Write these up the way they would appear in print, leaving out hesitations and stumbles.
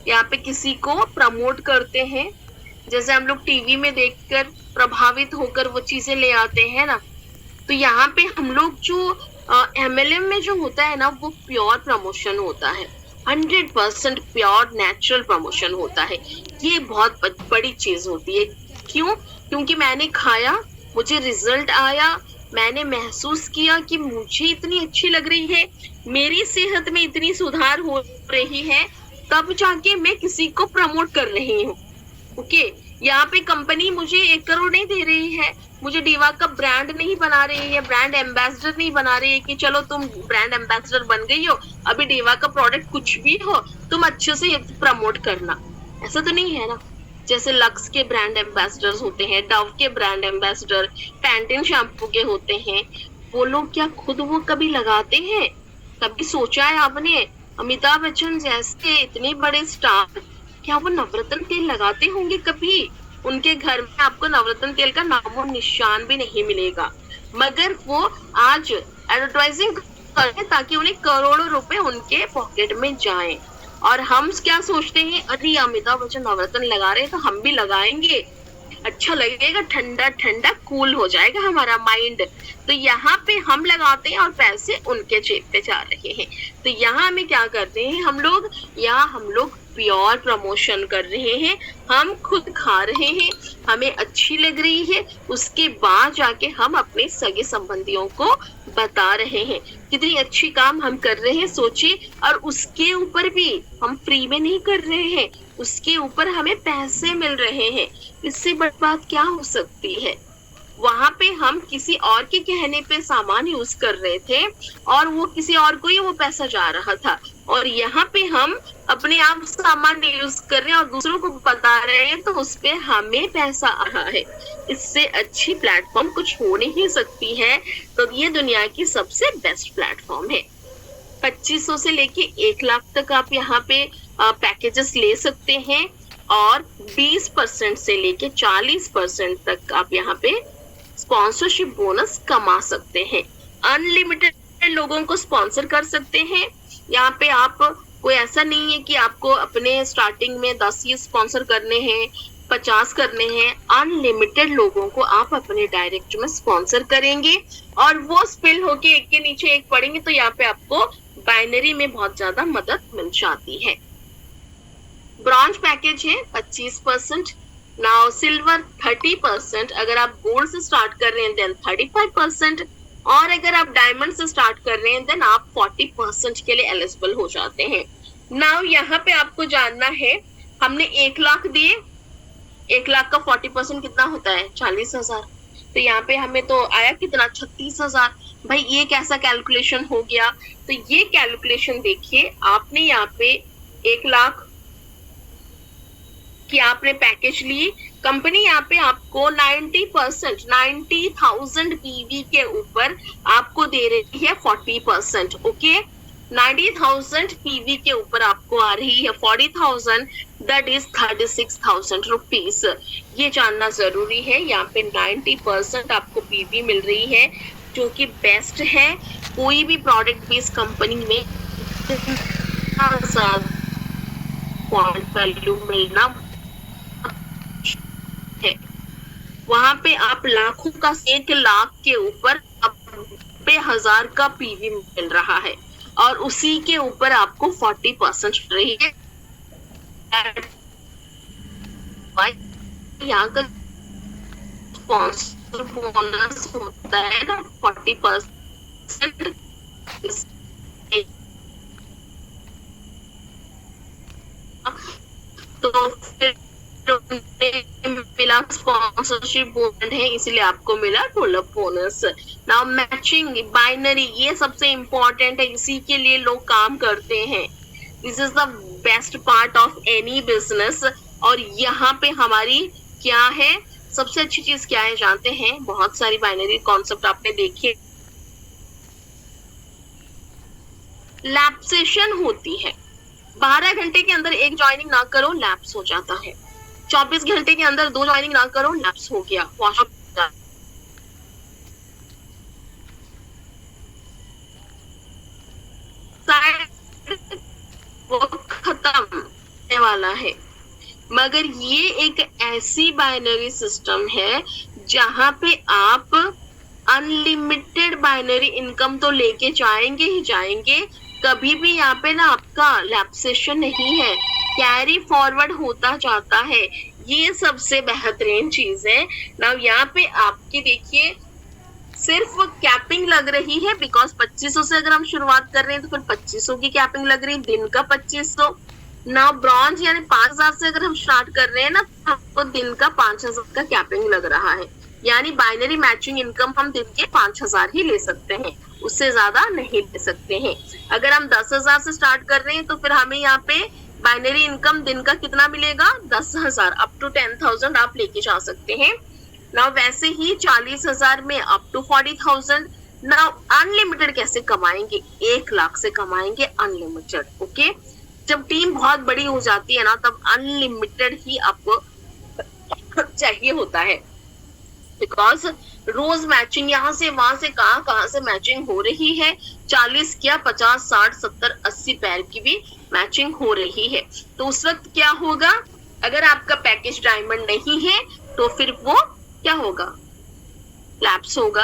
यहाँ पे किसी को प्रमोट करते हैं, जैसे हम लोग टीवी में देखकर प्रभावित होकर वो चीजें ले आते हैं ना, तो यहाँ पे हम लोग जो एमएलएम में जो होता है ना, वो प्योर प्रमोशन होता है, 100% प्योर नेचुरल प्रमोशन होता है। ये बहुत बड़ी चीज होती है। क्यों? क्योंकि मैंने खाया, मुझे रिजल्ट आया, मैंने महसूस किया कि मुझे इतनी अच्छी लग रही है, मेरी सेहत में इतनी सुधार हो रही है, तब जाके मैं किसी को प्रमोट कर रही हूँ। ओके, यहाँ पे कंपनी मुझे 1 करोड़ नहीं दे रही है, मुझे डीवा का ब्रांड नहीं बना रही है, ब्रांड एम्बेसडर नहीं बना रही है कि चलो तुम ब्रांड एम्बेसडर बन गई हो, अभी डीवा का प्रोडक्ट कुछ भी हो तुम अच्छे से प्रमोट करना। ऐसा तो नहीं है ना। जैसे लक्स के ब्रांड एम्बेसडर्स होते हैं, डव के ब्रांड एम्बेसडर, पैंटीन शैम्पू के होते हैं, वो लोग क्या खुद वो कभी लगाते हैं? कभी सोचा है आपने? अमिताभ बच्चन जैसे इतने बड़े स्टार, क्या वो नवरत्न तेल लगाते होंगे कभी? उनके घर में आपको नवरत्न तेल का नामो निशान भी नहीं मिलेगा, मगर वो आज एडवर्टाइजिंग कर रहे हैं ताकि उन्हें करोड़ों रुपए उनके पॉकेट में जाएं। और हम क्या सोचते हैं, अरे अमिताभ बच्चन नवरत्न लगा रहे हैं तो हम भी लगाएंगे, अच्छा लगेगा, ठंडा ठंडा कूल हो जाएगा हमारा माइंड। तो यहाँ पे हम लगाते हैं और पैसे उनके जेब पे जा रहे हैं। तो यहाँ हमें क्या करते हैं हम लोग, यहाँ हम लोग प्योर प्रमोशन कर रहे हैं, हम खुद खा रहे हैं, हमें अच्छी लग रही है, उसके बाद जाके हम अपने सगे संबंधियों को बता रहे हैं कितनी अच्छी काम हम कर रहे हैं, सोचिए। और उसके ऊपर भी हम फ्री में नहीं कर रहे हैं, उसके ऊपर हमें पैसे मिल रहे हैं। इससे बड़ी बात क्या हो सकती है? वहां पे हम किसी और के कहने पे सामान यूज कर रहे थे और वो किसी और को ही वो पैसा जा रहा था, और यहाँ पे हम अपने आप सामान यूज कर रहे हैं और दूसरों को बता रहे हैं, तो उस पे हमें पैसा आ रहा है। इससे अच्छी प्लेटफॉर्म कुछ हो नहीं सकती है। तो ये दुनिया की सबसे बेस्ट प्लेटफॉर्म है। 2500 से लेके 1 लाख तक आप यहाँ पे पैकेजेस ले सकते हैं, और 20% से लेके 40% तक आप यहाँ पे स्पॉन्सरशिप बोनस कमा सकते हैं। अनलिमिटेड लोगों को स्पॉन्सर कर सकते हैं। यहाँ पे आप, कोई ऐसा नहीं है कि आपको अपने स्टार्टिंग में 10 ही स्पॉन्सर करने हैं, 50 करने हैं। अनलिमिटेड लोगों को आप अपने डायरेक्ट में स्पॉन्सर करेंगे और वो स्पिल होके एक के नीचे एक पड़ेंगे, तो यहाँ पे आपको बाइनरी में बहुत ज्यादा मदद मिल जाती है। ब्रॉन्ज पैकेज है 25%, नाउ सिल्वर 30%, अगर आप गोल्ड से स्टार्ट कर रहे हैं देन 35%, और अगर आप डायमंड से स्टार्ट कर रहे हैं देन आप 40% के लिए एलिजिबल हो जाते हैं। नाउ यहाँ पे आपको जानना है, हमने 1 लाख दिए, 1 लाख का 40% कितना होता है? 40,000। तो यहाँ पे हमें तो आया कितना? 36,000। भाई ये कैसा कैलकुलेशन हो गया? तो ये कैलकुलेशन देखिए, आपने यहाँ पे 1 लाख कि आपने पैकेज ली, कंपनी यहाँ पे आपको 90%, 90,000 पीवी के ऊपर आपको दे रही है 40%। ओके, 90,000 पीवी के ऊपर आपको आ रही है 40,000, दैट इज 36,000 रुपीज। ये जानना जरूरी है। यहाँ पे 90% आपको पीवी मिल रही है, जो कि बेस्ट है। कोई भी प्रोडक्ट बेस्ड कंपनी में पॉइंट वैल्यू मिलना है। वहां पे आप लाखों का, 1 लाख के ऊपर 90,000 का पीवी मिल रहा है, और उसी के ऊपर आपको 40% रही है। यहाँ का स्पॉन्सर बोनस होता है ना 40%, तो फिर मिला स्पॉन्सरशिप बोनस है, इसलिए आपको मिला role-up bonus. Now matching binary, ये सबसे इंपॉर्टेंट है, इसी के लिए लोग काम करते हैं। This is the best part of any business. और यहाँ पे हमारी क्या है, सबसे अच्छी चीज क्या है जानते हैं? बहुत सारी बाइनरी कॉन्सेप्ट आपने देखे, लैप्सेशन होती है। 12 घंटे के अंदर एक ज्वाइनिंग ना करो, लैप्स हो जाता है। 24 घंटे के अंदर 2 ज्वाइनिंग ना करो, लैप्स हो गया, वॉशअप वो खत्म वाला है। मगर ये एक ऐसी बाइनरी सिस्टम है जहां पे आप अनलिमिटेड बाइनरी इनकम तो लेके जाएंगे ही जाएंगे, कभी भी यहाँ पे ना आपका लैप्सेशन नहीं है, कैरी फॉरवर्ड होता जाता है। ये सबसे बेहतरीन चीज है ना। यहाँ पे आपकी देखिए सिर्फ कैपिंग लग रही है, बिकॉज 2500 से अगर हम शुरुआत कर रहे हैं तो फिर 2500 की कैपिंग लग रही है, दिन का 2500 ना। ब्रॉन्ज यानी 5000 से अगर हम स्टार्ट कर रहे हैं ना, तो दिन का 5000 का कैपिंग लग रहा है। यानी बाइनरी मैचिंग इनकम हम दिन के 5000 ही ले सकते हैं, उससे ज्यादा नहीं ले सकते हैं। अगर हम 10,000 से स्टार्ट कर रहे हैं तो फिर हमें यहाँ पे बाइनरी इनकम दिन का कितना मिलेगा, 10,000, अप टू 10,000 आप लेके जा सकते हैं ना। वैसे ही 40,000 में अप टू 40,000 ना। अनलिमिटेड कैसे कमाएंगे, 1 लाख से कमाएंगे अनलिमिटेड। ओके, जब टीम बहुत बड़ी हो जाती है ना, तब अनलिमिटेड ही आपको चाहिए होता है, बिकॉज रोज मैचिंग यहाँ से वहां से कहां से मैचिंग हो रही है। 40 क्या 50 60 70 80 पैर की भी मैचिंग हो रही है। तो उस वक्त क्या होगा, अगर आपका पैकेज डायमंड नहीं है तो फिर वो क्या होगा, लैप्स होगा।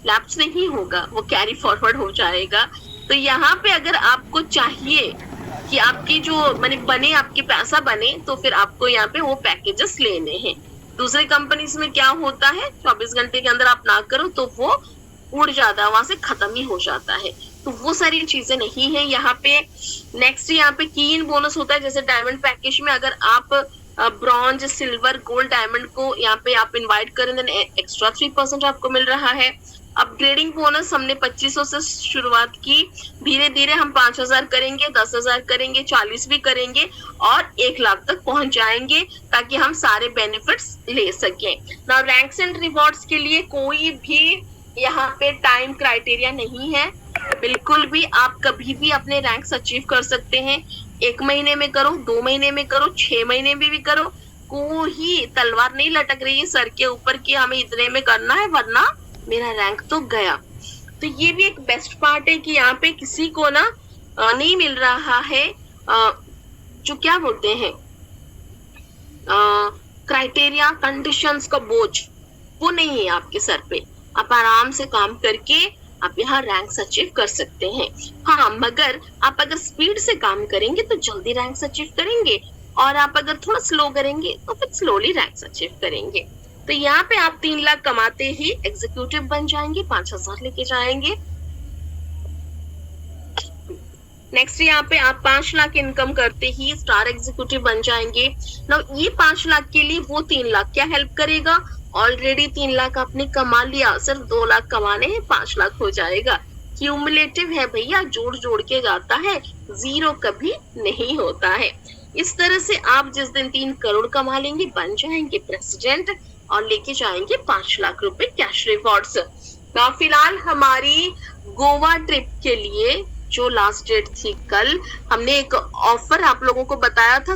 लैप्स नहीं होगा, वो कैरी फॉरवर्ड हो जाएगा। तो यहाँ पे अगर आपको चाहिए कि आपकी जो बने आपके पैसा बने, तो फिर आपको यहाँ पे वो पैकेजेस लेने हैं। दूसरे कंपनीज में क्या होता है, 24 घंटे के अंदर आप ना करो तो वो उड़ जाता है, वहां से खत्म ही हो जाता है। तो वो सारी चीजें नहीं है यहाँ पे। नेक्स्ट यहाँ पे की इन बोनस होता है, जैसे डायमंड पैकेज में अगर आप ब्रॉन्ज सिल्वर गोल्ड डायमंड को यहाँ पे आप इनवाइट करें, देन एक्स्ट्रा 3% आपको मिल रहा है। अपग्रेडिंग बोनस हमने 2500 से शुरुआत की, धीरे धीरे हम 5000 करेंगे, 10,000 करेंगे, 40 भी करेंगे और 1 लाख तक पहुंच जाएंगे, ताकि हम सारे बेनिफिट्स ले सकें ना। रैंक्स एंड रिवॉर्ड्स के लिए कोई भी यहाँ पे टाइम क्राइटेरिया नहीं है, बिल्कुल भी। आप कभी भी अपने रैंक्स अचीव कर सकते हैं, 1 महीने में करो, 2 महीने में करो, 6 महीने में भी करो। कोई तलवार नहीं लटक रही है सर के ऊपर कि हमें इतने में करना है वरना मेरा रैंक तो गया। तो ये भी एक बेस्ट पार्ट है कि यहाँ पे किसी को ना नहीं मिल रहा है जो क्या बोलते हैं क्राइटेरिया कंडीशंस का बोझ, वो नहीं है आपके सर पे। आप आराम से काम करके आप यहाँ रैंक अचीव कर सकते हैं। हाँ, मगर आप अगर स्पीड से काम करेंगे तो जल्दी रैंक अचीव करेंगे, और आप अगर थोड़ा स्लो करेंगे तो फिर स्लोली रैंक अचीव करेंगे। तो यहाँ पे आप 3 लाख कमाते ही एग्जीक्यूटिव बन जाएंगे, 5,000 लेके जाएंगे। नेक्स्ट यहाँ पे आप 5 लाख इनकम करते ही स्टार एग्जीक्यूटिव बन जाएंगे ना। ये 5 लाख के लिए वो 3 लाख क्या हेल्प करेगा, ऑलरेडी 3 लाख आपने कमा लिया, सिर्फ 2 लाख कमाने हैं, 5 लाख हो जाएगा। क्यूमुलेटिव है भैया, जोड़ जोड़ के जाता है, जीरो कभी नहीं होता है। इस तरह से आप जिस दिन 3 करोड़ कमा लेंगे, बन जाएंगे प्रेसिडेंट और लेके जाएंगे 5 लाख रुपए कैश रिवॉर्ड्स। फिलहाल हमारी गोवा ट्रिप के लिए जो लास्ट डेट थी कल, हमने एक ऑफर आप लोगों को बताया था।